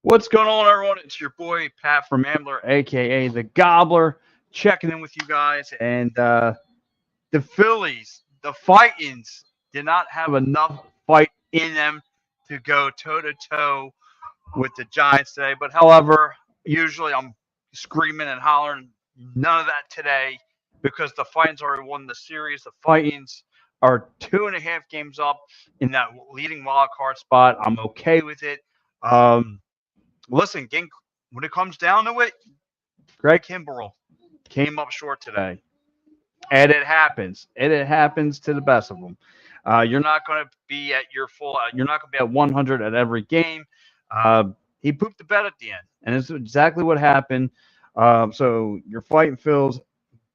What's going on, everyone? It's your boy Pat from Ambler, aka the Gobbler, checking in with you guys. And the Phillies, the Phightins, did not have enough fight in them to go toe to toe with the Giants today. But however, usually I'm screaming and hollering. None of that today because the Phightins already won the series. The Phightins are 2.5 games up in that leading wild card spot. I'm okay with it. Um, Listen, when it comes down to it, Greg Kimbrell came up short today, and it happens. It happens to the best of them. You're not going to be at your full. You're not going to be at 100 at every game. Uh, he pooped the bed at the end, and it's exactly what happened. So your fighting Phils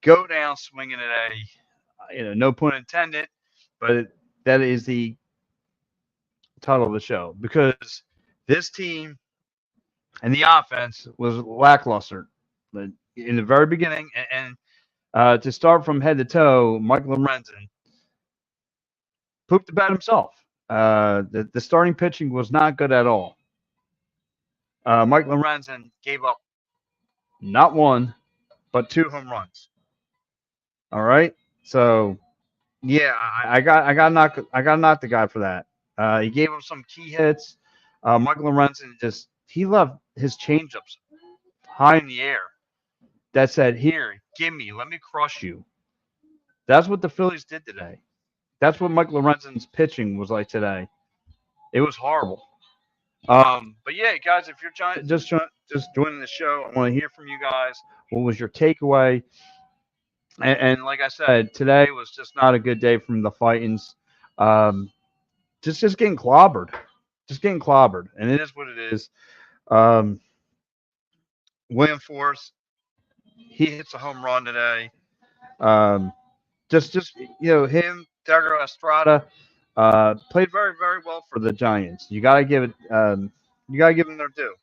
go down swinging today. No pun intended, but that is the title of the show because this team and the offense was lackluster in the very beginning. And to start from head to toe, Mike Lorenzen pooped the bed himself. The starting pitching was not good at all. Mike Lorenzen gave up not one, but 2 home runs. All right, so yeah, I got knocked the guy for that. He gave him some key hits. Mike Lorenzen he left his changeups high in the air that said, "Here, give me, let me crush you." That's what the Phillies did today. That's what Mike Lorenzen's pitching was like today. It was horrible. But yeah, guys, if you're just joining the show, I want to hear from you guys. What was your takeaway? And like I said, today was just not a good day from the Phightins. Um, just getting clobbered, and it is what it is. Um, William Force, he hits a home run today. Um, just him, Dagger Estrada, played very very well for the Giants. You gotta give them their due.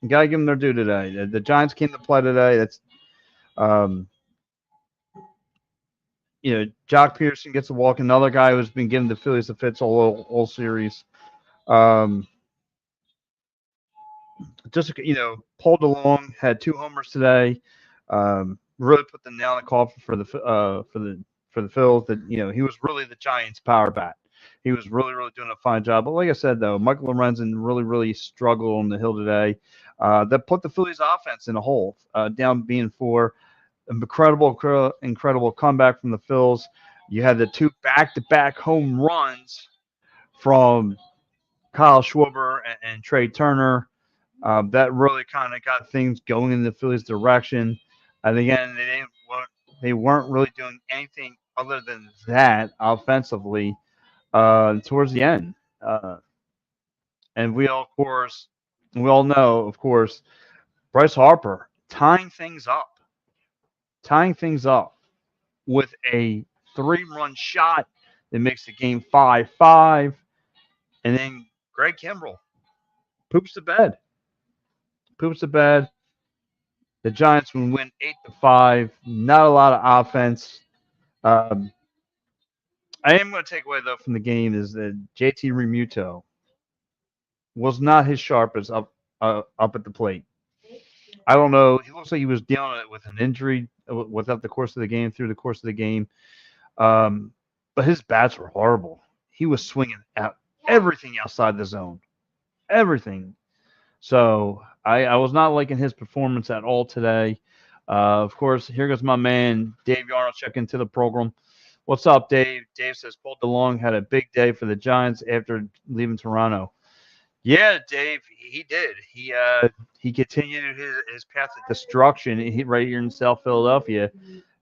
You gotta give them their due today. The Giants came to play today. That's um, Jock Pearson gets a walk. Another guy who's been giving the Phillies the fits all series. Um, Paul DeLong had 2 homers today. Really put the nail in the coffin for the Phils. That he was really the Giants' power bat. He was really really doing a fine job. But like I said though, Michael Lorenzen really really struggled on the hill today. That put the Phillies' offense in a hole, down being 4. Incredible comeback from the Phils. You had the 2 back-to-back home runs from Kyle Schwarber and Trey Turner. That really kind of got things going in the Phillies' direction. And again, they weren't really doing anything other than that offensively towards the end. And we all know, of course, Bryce Harper tying things up with a 3-run shot that makes the game 5-5. And then Greg Kimbrell poops the bed. The Giants will win 8-5. Not a lot of offense. I am going to take away though from the game is that JT Realmuto was not his sharpest up at the plate. I don't know. He looks like he was dealing with an injury through the course of the game. But his bats were horrible. He was swinging out everything outside the zone. Everything. So I was not liking his performance at all today. Of course, here goes my man, Dave Yarnold, check into the program. What's up, Dave? Dave says Paul DeLong had a big day for the Giants after leaving Toronto. Yeah, Dave, he did. He continued his path of destruction right here in South Philadelphia,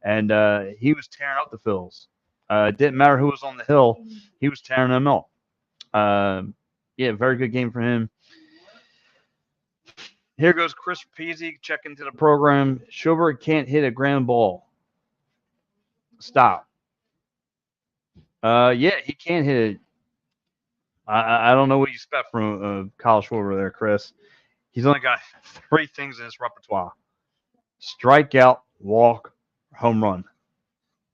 and he was tearing up the Phils. It didn't matter who was on the hill; he was tearing them up. Yeah, very good game for him. Here goes Chris Peasy checking into the program. Schubert can't hit a ground ball. Stop. Yeah, he can't hit it. I don't know what you expect from Kyle Schwarber there, Chris. He's only got 3 things in his repertoire: strikeout, walk, home run.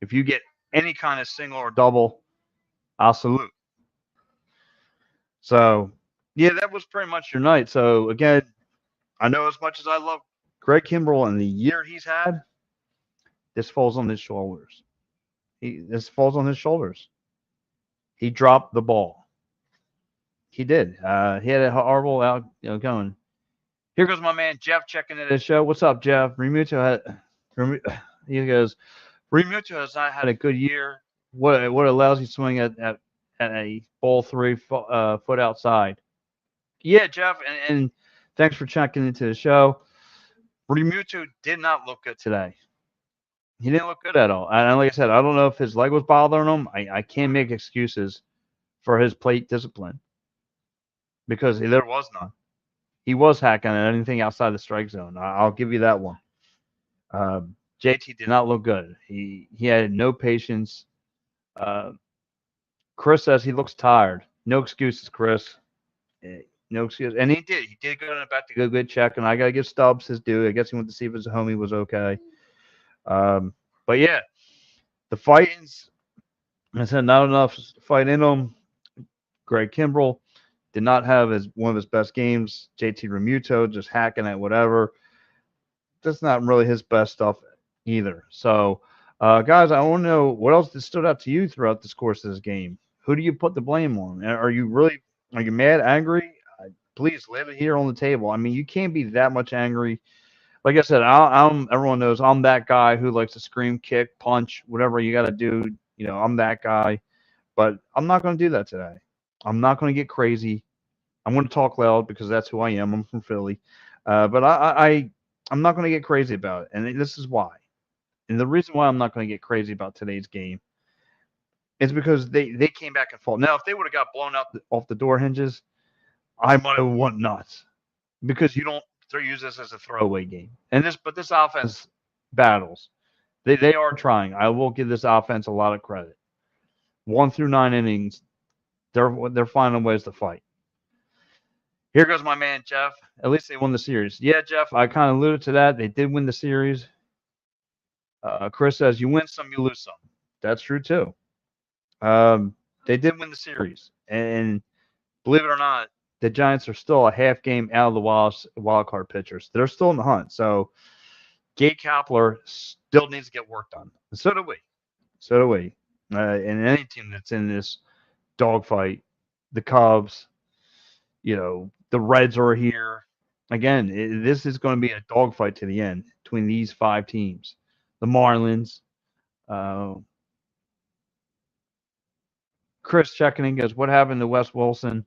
If you get any kind of single or double, I'll salute. So, yeah, that was pretty much your night. So, again, I know as much as I love Greg Kimbrell and the year he's had, this falls on his shoulders. This falls on his shoulders. He dropped the ball. He did. He had a horrible out, going. Here goes my man Jeff checking in the show. What's up, Jeff? He goes, Remuto has not had a good year. What a lousy swing at a ball 3 foot outside. Yeah, Jeff, and thanks for checking into the show. Remuto did not look good today. He didn't look good at all. And like I said, I don't know if his leg was bothering him. I can't make excuses for his plate discipline because there was none. He was hacking at anything outside the strike zone. I'll give you that one. JT did not look good. He had no patience. Chris says he looks tired. No excuses, Chris. No excuse. And he did. He did go in the back to go good check. And I got to give Stubbs his due. I guess he went to see if his homie was okay. But yeah, the Phightins, I said, not enough fight in them. Greg Kimbrell did not have one of his best games. JT Remuto just hacking at whatever. That's not really his best stuff either. So, guys, I want to know what else stood out to you throughout this course of this game. Who do you put the blame on? Are you mad, angry? Please leave it here on the table. I mean, you can't be that much angry. Like I said, everyone knows I'm that guy who likes to scream, kick, punch, whatever you got to do. I'm that guy. But I'm not going to do that today. I'm not going to get crazy. I'm going to talk loud because that's who I am. I'm from Philly. But I'm not going to get crazy about it. And this is why. And the reason why I'm not going to get crazy about today's game is because they came back and fought. Now, if they would have got blown out off the door hinges, I might have went nuts because you don't use this as a throwaway game. But this offense battles. They are trying. I will give this offense a lot of credit. 1 through 9 innings, they're finding ways to fight. Here goes my man Jeff. At least they won the series. Yeah, Jeff, I kind of alluded to that. They did win the series. Chris says you win some, you lose some. That's true too. They did win the series, and believe it or not, the Giants are still a half game out of the wild card pitchers. They're still in the hunt. So Gabe Kapler still needs to get work done. And so do we. So do we. And any team that's in this dogfight, the Cubs, the Reds are here. Again, this is going to be a dogfight to the end between these 5 teams. The Marlins. Chris checking in goes, what happened to Wes Wilson?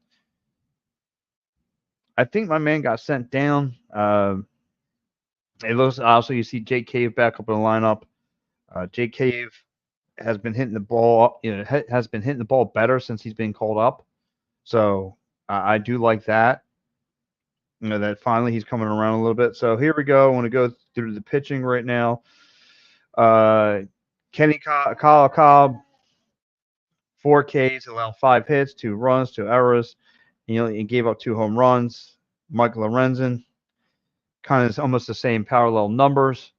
I think my man got sent down. It looks also you see Jake Cave back up in the lineup. Jake Cave has been hitting the ball. Has been hitting the ball better since he's been called up. So I do like that. That finally he's coming around a little bit. So here we go. I want to go through the pitching right now. Kenny Cobb, 4 Ks, allowed 5 hits, 2 runs, 2 errors. He gave up 2 home runs. Mike Lorenzen, kind of almost the same parallel numbers.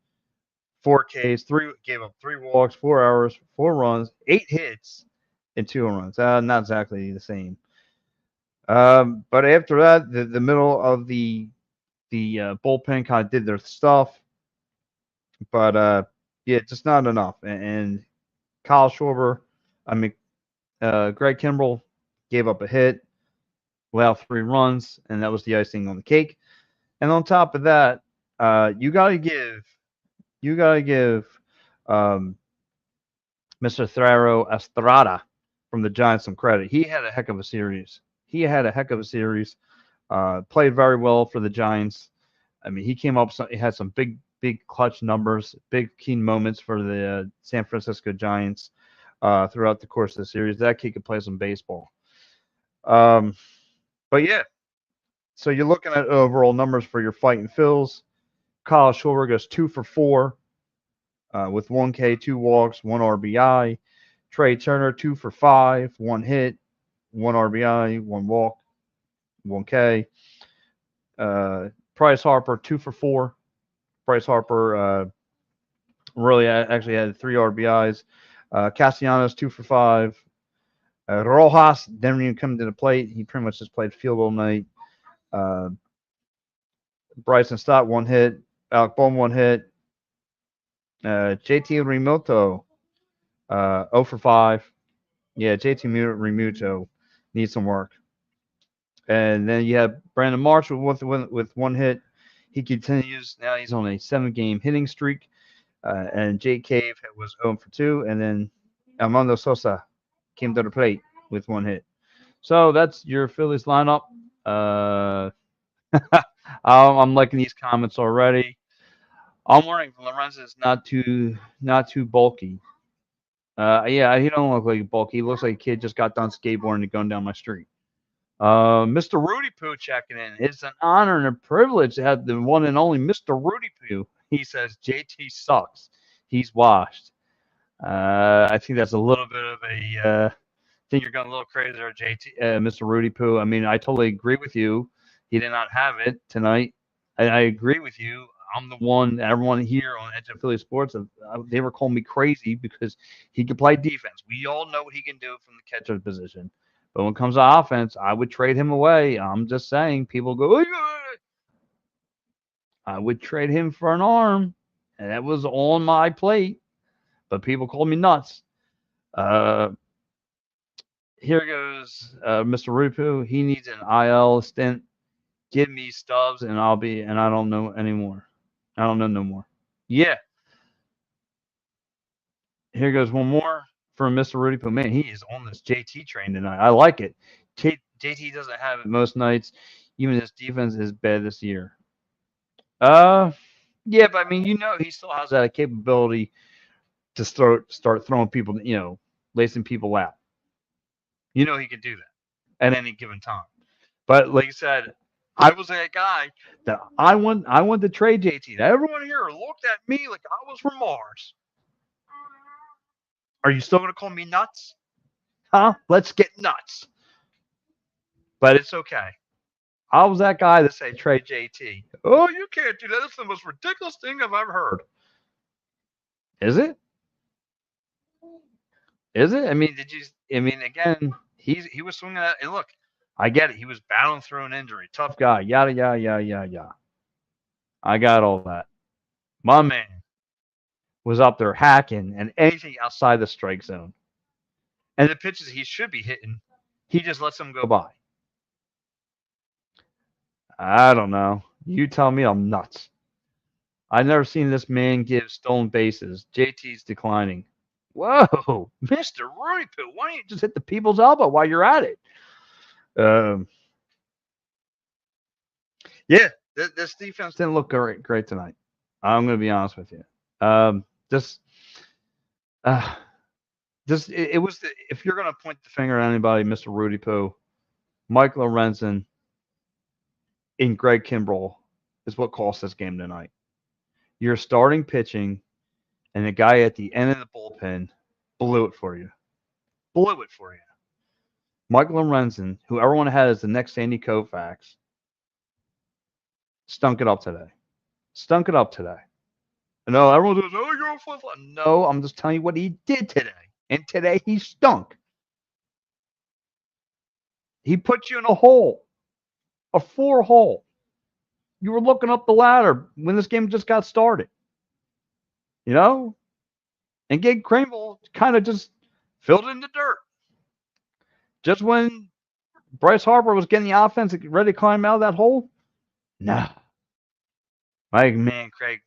4 Ks, gave up 3 walks, 4 errors, 4 runs, 8 hits, and 2 home runs. Not exactly the same. But after that, the middle of the bullpen kind of did their stuff. But yeah, just not enough. And Kyle Schwarber, Greg Kimbrell gave up a hit, allowed 3 runs, and that was the icing on the cake. And on top of that, you gotta give Mr. Thairo Estrada from the Giants some credit. He had a heck of a series. Played very well for the Giants. He came up. He had some big clutch numbers, big key moments for the San Francisco Giants throughout the course of the series. That kid could play some baseball. But yeah, so you're looking at overall numbers for your Fightin' Phils. Kyle Schwarber goes 2 for 4 with 1 K, 2 walks, 1 RBI. Trey Turner 2 for 5, 1 hit, 1 RBI, 1 walk, 1 K. Bryce Harper 2 for 4. Bryce Harper really actually had 3 RBIs. Castellanos 2 for 5. Rojas didn't even come to the plate. He pretty much just played field all night. Bryson Stott, 1 hit. Alec Bohm, 1 hit. JT Remoto, 0 for 5. Yeah, JT Remuto needs some work. And then you have Brandon Marshall with 1 hit. He continues. Now he's on a 7-game hitting streak. And Jake Cave was 0 for 2. And then Armando Sosa came to the plate with 1 hit. So that's your Phillies lineup. I'm liking these comments already. I'm wondering if Lorenzo is not too bulky. Yeah, he don't look like bulky. He looks like a kid just got done skateboarding and going down my street. Mr. Rudy Poo checking in. It's an honor and a privilege to have the one and only Mr. Rudy Poo. He says JT sucks. He's washed. I think that's a little bit of a think you're going a little crazy there, Mr. Rudy Poo. I mean, I totally agree with you. He did not have it tonight. I agree with you. I'm the one, everyone here on Edge of Philly Sports, they were calling me crazy because he could play defense. We all know what he can do from the catcher position. But when it comes to offense, I would trade him away. I'm just saying, people go, oh, I would trade him for an arm. And that was on my plate. But people called me nuts. Here goes Mr. Rupu. He needs an IL stint. Give me Stubbs, and I don't know anymore. I don't know no more. Yeah. Here goes one more from Mr. Rudy. Man, he is on this JT train tonight. I like it. JT doesn't have it most nights. Even his defense is bad this year. Yeah, but I mean, he still has that capability to start throwing people, lacing people out. He can do that at any given time. But like I said, I was that guy that I wanted to trade JT. Now everyone here looked at me like I was from Mars. Are you still going to call me nuts? Huh? Let's get nuts. But it's okay. I was that guy that say trade JT. Oh, you can't do that. That's the most ridiculous thing I've ever heard. Is it? Is it? I mean, again, he was swinging at, and look, I get it. He was battling through an injury. Tough guy. Yada, yada, yada, yada, yada. I got all that. My man was up there hacking and anything outside the strike zone. And the pitches he should be hitting, he just lets them go by. I don't know. You tell me I'm nuts. I've never seen this man give stolen bases. JT's declining. Whoa, Mr. Rudy Poo, why don't you just hit the people's elbow while you're at it? Yeah, this defense didn't look great tonight. I'm going to be honest with you. It was if you're going to point the finger at anybody, Mr. Rudy Poo, Mike Lorenzen, and Greg Kimbrell is what cost this game tonight. You're starting pitching, and the guy at the end of the bullpen blew it for you. Mike Lorenzen, who everyone had as the next Sandy Koufax, stunk it up today. No, everyone goes, oh, you're a flip-flop. No, I'm just telling you what he did today. And today he stunk. He put you in a hole, a 4-hole. You were looking up the ladder when this game just got started. And Gabe Craneville kind of just filled in the dirt. Just when Bryce Harper was getting the offense ready to climb out of that hole, nah. My man, Greg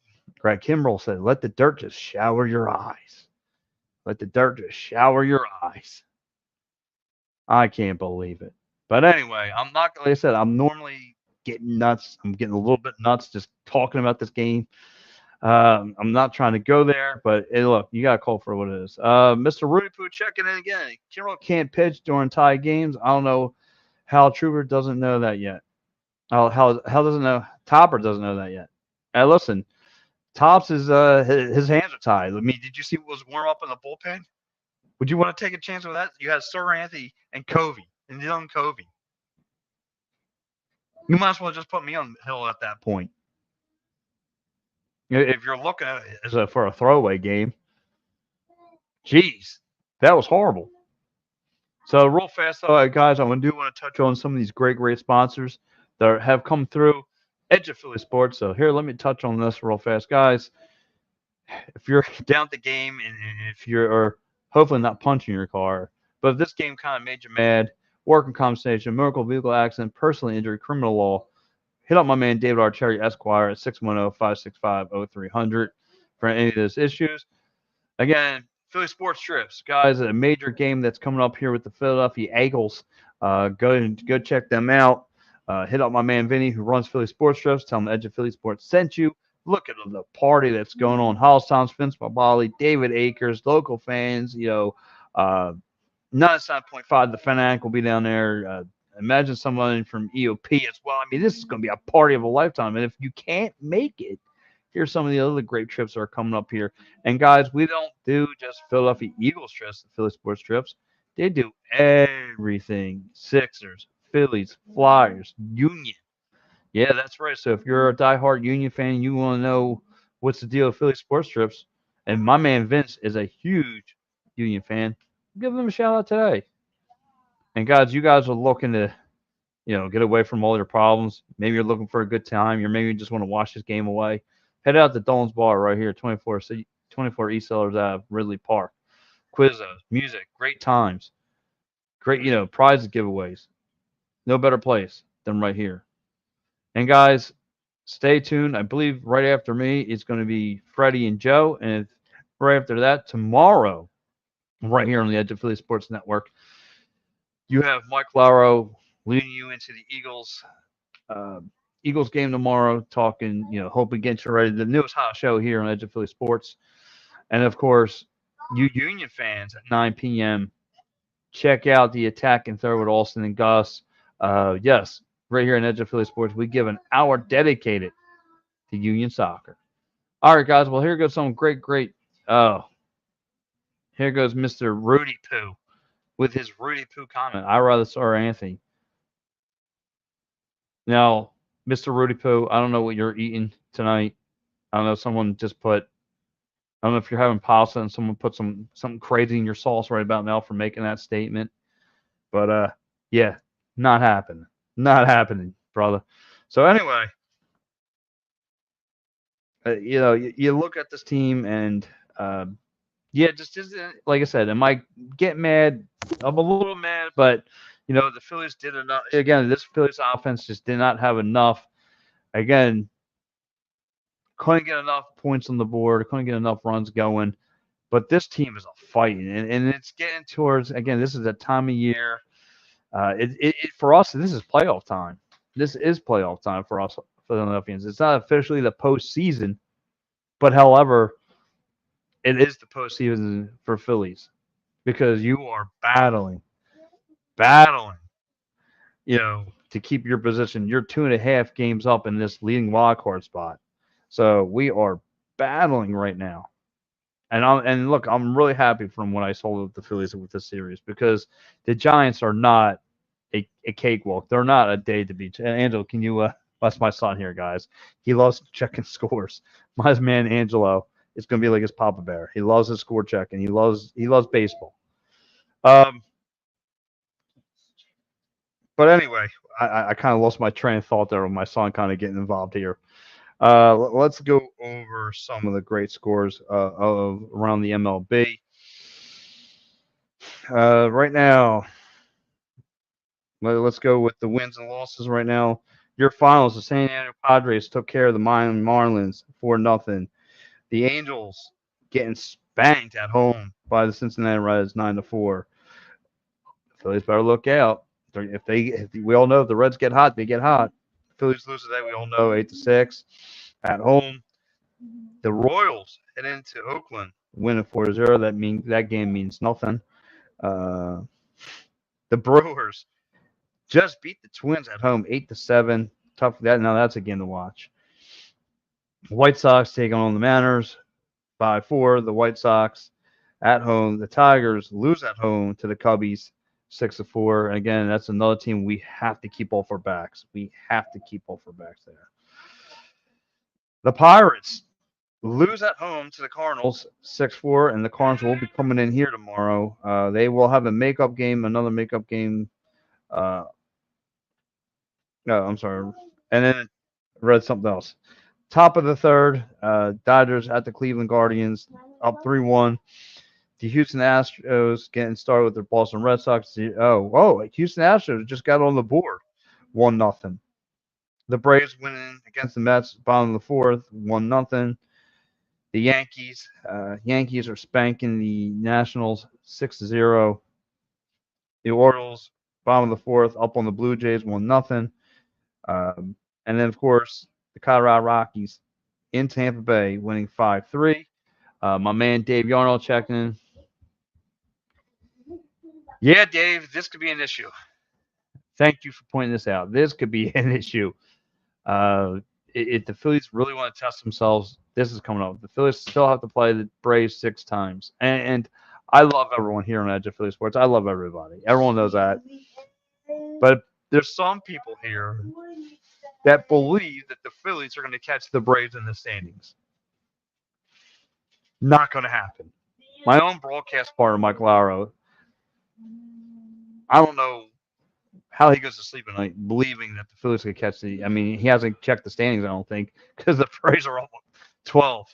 Kimbrell said, let the dirt just shower your eyes. I can't believe it. But anyway, I'm not, like I said, I'm normally getting nuts. I'm getting a little bit nuts just talking about this game. I'm not trying to go there, but hey, look, you got to call for what it is. Mr. Rudy Poo checking in again. Kimbrell can't pitch during tie games. I don't know how Trooper doesn't know that yet. How doesn't know? Topper doesn't know that yet. Hey, listen, Tops is his hands are tied. I mean, did you see what was warm up in the bullpen? Would you want to take a chance with that? You had Sir Anthony and Covey and young Covey. You might as well just put me on the hill at that point. If you're looking at it as for a throwaway game, geez, that was horrible. So real fast, though, guys, I do want to touch on some of these great sponsors that have come through. Edge of Philly Sports. So here, let me touch on this real fast, guys. If you're down at the game and if you're or hopefully not punching your car, but if this game kind of made you mad, working compensation, motor vehicle accident, personal injury, criminal law, hit up my man David Archeri Esquire at 610-565-0300 for any of those issues. Again, Philly Sports Trips, guys, a major game that's coming up here with the Philadelphia Eagles. Go check them out. Hit up my man Vinny who runs Philly Sports Trips. Tell him Edge of Philly Sports sent you. Look at the party that's going on. Hollis Thomas, Vince Babali, David Akers, local fans. 97.5, the Fanatic will be down there. Imagine someone from EOP as well. I mean, this is going to be a party of a lifetime. And if you can't make it, here's some of the other great trips that are coming up here. And guys, we don't do just Philadelphia Eagles trips, the Philly Sports trips. They do everything. Sixers, Phillies, Flyers, Union. Yeah, that's right. So if you're a diehard Union fan, you want to know what's the deal with Philly Sports trips. And my man Vince is a huge Union fan. Give them a shout out today. And guys, you guys are looking to, get away from all your problems. Maybe you're looking for a good time. You're maybe you just want to watch this game away. Head out to Dolan's Bar right here, 24 East Sellers Ave, Ridley Park. Quizzos, music, great times, great, prize giveaways. No better place than right here. And guys, stay tuned. I believe right after me it's going to be Freddie and Joe, and right after that tomorrow, right here on the Edge of Philly Sports Network, you have Mike Lauro leading you into the uh, Eagles game tomorrow, talking, hoping get you ready. The newest hot show here on Edge of Philly Sports. And of course, you Union fans at 9 p.m., check out the Attack and Third with Austin and Gus. Yes, right here on Edge of Philly Sports, we give an hour dedicated to Union soccer. All right, guys. Well, here goes some great. Oh, here goes Mr. Rudy Poo with his Rudy Poo comment. I rather sorry Anthony. Now, Mr. Rudy Poo, I don't know what you're eating tonight. I don't know. Someone just put. I don't know if you're having pasta and someone put something crazy in your sauce right about now for making that statement. But yeah, not happening. Not happening, brother. So anyway, you look at this team and yeah, just like I said, am I getting mad? I'm a little mad, but the Phillies did enough. Again, this Phillies offense just did not have enough. Again, couldn't get enough points on the board, couldn't get enough runs going. But this team is a fighting, and it's getting towards, again, this is a time of year. For us, this is playoff time. This is playoff time for us Philadelphians. It's not officially the postseason, but however, it is the postseason for Phillies because you are battling, to keep your position. You're 2.5 games up in this leading wild card spot. So we are battling right now. And look, I'm really happy from what I saw with the Phillies with this series because the Giants are not a cakewalk. They're not a day to beat. Angelo, can you that's my son here, guys. He loves checking scores. My man Angelo is gonna be like his Papa Bear. He loves his score checking. He loves baseball. Um, but anyway, I kind of lost my train of thought there with my son kind of getting involved here. Let's go over some of the great scores of around the MLB. Right now, let's go with the wins and losses right now. Your finals: the San Diego Padres took care of the Miami Marlins 4-0. The Angels getting spanked at home by the Cincinnati Reds 9-4. The Phillies better look out. If we all know if the Reds get hot, they get hot. The Phillies lose today, we all know 8-6 at home. The Royals head into Oakland, winning 4-0. That game means nothing. Uh, the Brewers just beat the Twins at home 8-7. Tough that now that's a game to watch. White Sox taking on the Mariners by 4. The White Sox at home. The Tigers lose at home to the Cubbies 6-4. And again, that's another team we have to keep off our backs. We have to keep off our backs there. The Pirates lose at home to the Cardinals 6-4, and the Cardinals will be coming in here tomorrow. They will have another makeup game. No, I'm sorry. And then read something else. Top of the third, Dodgers at the Cleveland Guardians, up 3-1. The Houston Astros getting started with their Boston Red Sox. Houston Astros just got on the board, 1-0. The Braves winning against the Mets, bottom of the fourth, 1-0. The Yankees are spanking the Nationals 6-0. The Orioles, bottom of the fourth, up on the Blue Jays, 1-0. And then, of course, the Colorado Rockies in Tampa Bay winning 5-3. My man Dave Yarnell checking in. Yeah, Dave, this could be an issue. Thank you for pointing this out. This could be an issue. If the Phillies really want to test themselves, this is coming up. The Phillies still have to play the Braves 6 times. And I love everyone here on Edge of Philly Sports. I love everybody. Everyone knows that. But there's some people here that believe that the Phillies are going to catch the Braves in the standings. Not going to happen. My own broadcast partner, Mike Lauro, I don't know how he goes to sleep at night believing that the Phillies could catch the. I mean, he hasn't checked the standings, I don't think, because the Braves are all 12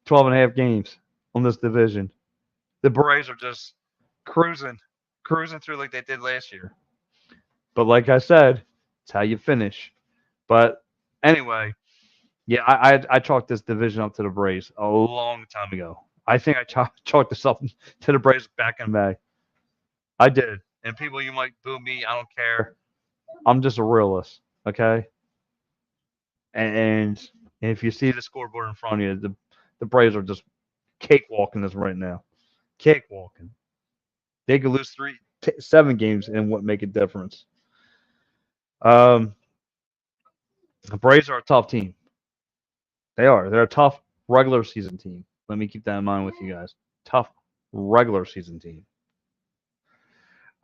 and a half games on this division. The Braves are just cruising through like they did last year. But like I said, it's how you finish. But anyway, yeah, I chalked this division up to the Braves a long time ago. I think I chalked this up to the Braves back in May. I did. And people, you might boo me. I don't care. I'm just a realist, okay? And if you see the scoreboard in front of you, the Braves are just cakewalking this right now. Cakewalking. They could lose 7 games and wouldn't make a difference. The Braves are a tough team. They are. They're a tough regular season team. Let me keep that in mind with you guys. Tough regular season team.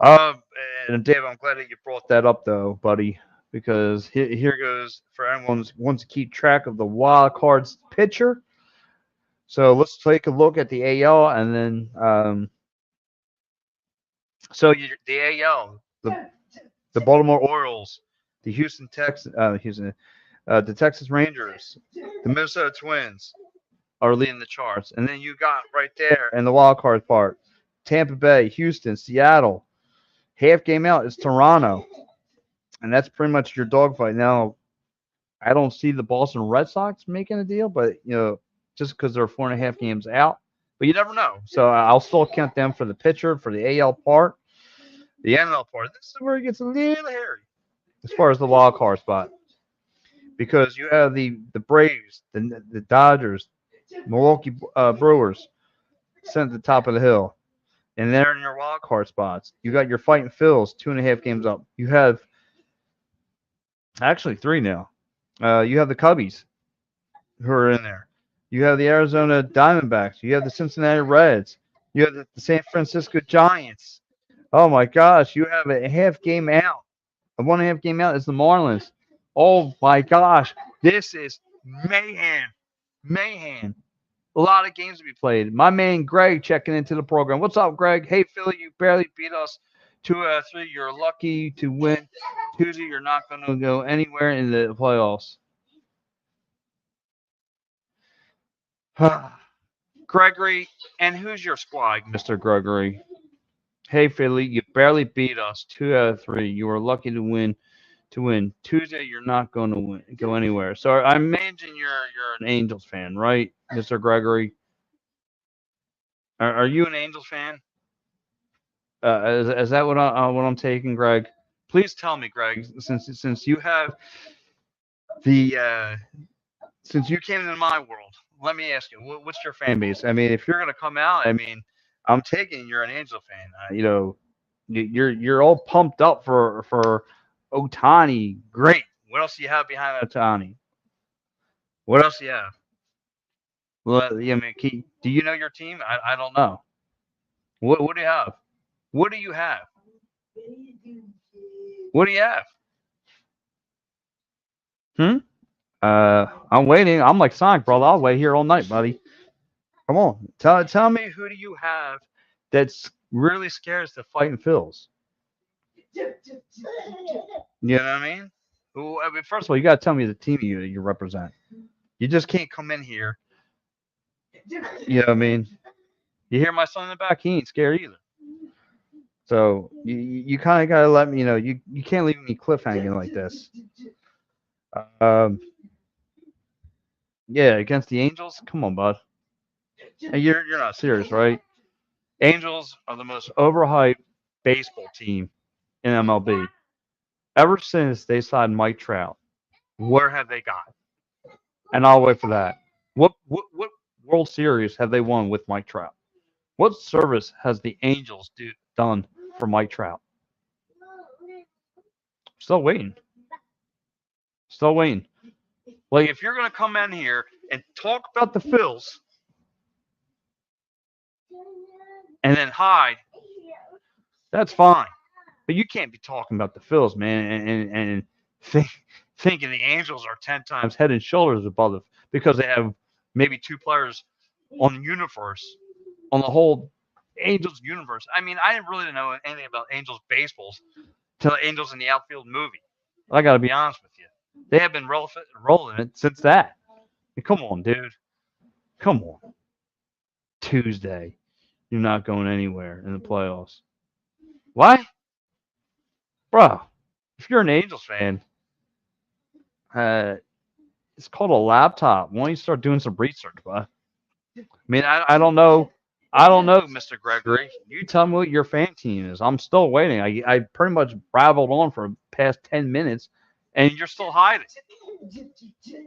And Dave, I'm glad that you brought that up, though, buddy, because here goes for anyone who wants to keep track of the wild cards picture. So let's take a look at the AL, and then the AL, the Baltimore Orioles, the the Texas Rangers, the Minnesota Twins are leading the charts, and then you got right there in the wild card part, Tampa Bay, Houston, Seattle. Half game out is Toronto, and that's pretty much your dogfight. Now, I don't see the Boston Red Sox making a deal, but just because they're 4.5 games out, but you never know. So I'll still count them for the pitcher for the AL part, the NL part. This is where it gets a little hairy as far as the wild card spot, because you have the Braves, the Dodgers, Milwaukee Brewers sent at the top of the hill. And they're in your wild card spots. You got your Fighting Phils, 2.5 games up. You have actually 3 now. You have the Cubbies who are in there. You have the Arizona Diamondbacks. You have the Cincinnati Reds. You have the San Francisco Giants. Oh my gosh, you have a half game out. A 1.5 game out is the Marlins. Oh my gosh, this is mayhem. Mayhem. A lot of games to be played. My man Greg checking into the program. What's up, Greg? Hey, Philly, you barely beat us 2-3. You're lucky to win. Tuesday, you're not going to go anywhere in the playoffs. Gregory, and who's your squad, Mr. Gregory? Hey, Philly, you barely beat us 2-3. You were lucky to win. Tuesday, you're not going to go anywhere. So I imagine you're an Angels fan, right, Mr. Gregory? Are you an Angels fan? Is that what I'm taking, Greg? Please tell me, Greg, since you have since you came into my world. Let me ask you, what's your fan base? I mean, if you're gonna come out, I mean, I'm taking you're an Angel fan. You're all pumped up for Ohtani. Great. What else do you have behind Ohtani? What else do you have? Well, I mean, do you know your team? I don't know. What do you have? What do you have? What do you have? I'm waiting. I'm like Sonic, brother. I'll wait here all night, buddy. Come on. Tell me, who do you have that's really scares the Fighting Phils? You know what I mean? Well, I mean, first of all, you got to tell me the team you represent. You just can't come in here. You know what I mean? You hear my son in the back? He ain't scared either. So you kind of got to let me, you can't leave me cliffhanging like this. Um, yeah, against the Angels? Come on, bud. Hey, you're not serious, right? Angels are the most overhyped baseball team in MLB. Ever since they signed Mike Trout, where have they gone? And I'll wait for that. What World Series have they won with Mike Trout? What service has the Angels done for Mike Trout? Still waiting. Still waiting. Like, if you're going to come in here and talk about the Phils and then hide, that's fine. But you can't be talking about the Phils, man, and thinking the Angels are 10 times head and shoulders above them because they have maybe two players on the universe, on the whole Angels universe. I mean, I didn't really know anything about Angels baseballs till the Angels in the Outfield movie. I got to be honest with you. They have been rolling it since that. I mean, come on, dude. Come on. Tuesday. You're not going anywhere in the playoffs. What? Bro, if you're an Angels fan, it's called a laptop. Why don't you start doing some research, bud? I mean, I don't know. I don't know, Mr. Gregory. You tell me what your fan team is. I'm still waiting. I pretty much babbled on for the past 10 minutes, and you're still hiding. I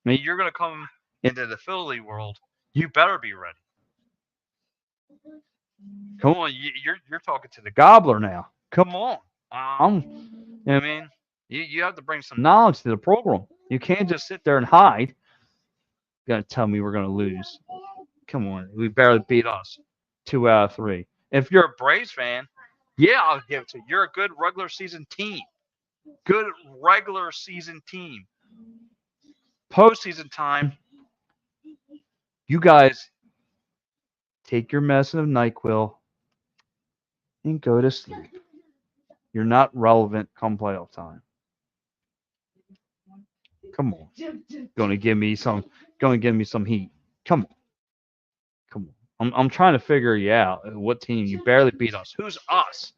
mean, you're going to come into the Philly world. You better be ready. Come on, you're talking to the gobbler now. Come on. You know what I mean? You have to bring some knowledge to the program. You can't just sit there and hide. You got to tell me we're going to lose. Come on, we barely beat us. 2 out of 3. If you're a Braves fan, yeah, I'll give it to you. You're a good regular season team. Good regular season team. Postseason time, you guys take your medicine of NyQuil and go to sleep. You're not relevant come playoff time. Come on. Going to give me some heat. Come on. Come on. I'm trying to figure you out. What team? You barely beat us. Who's us?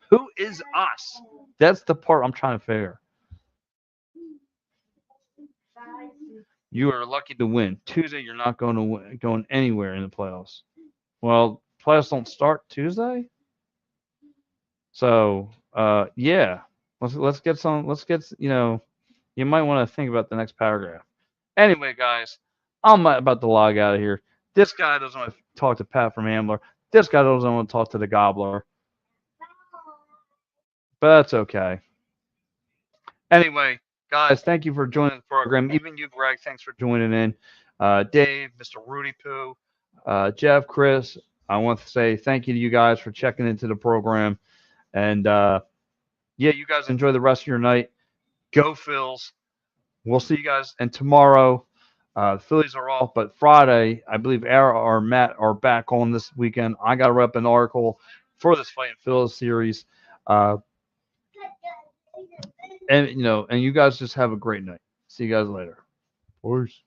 Who is us? That's the part I'm trying to figure. You are lucky to win. Tuesday, you're not going anywhere in the playoffs. Well, playoffs don't start Tuesday, so yeah. Let's get some. Let's get You might want to think about the next paragraph. Anyway, guys, I'm about to log out of here. This guy doesn't want to talk to Pat from Ambler. This guy doesn't want to talk to the Gobbler. But that's okay. Anyway, guys, thank you for joining the program. Even you, Greg, thanks for joining in. Dave, Mr. Rudy Poo, Jeff, Chris, I want to say thank you to you guys for checking into the program. And yeah, you guys enjoy the rest of your night. Go Phils. We'll see you guys. And tomorrow, the Phillies are off, but Friday, I believe Ara or Matt are back on this weekend. I got to rep an article for this Fighting Phillies series. And you guys just have a great night. See you guys later. Peace.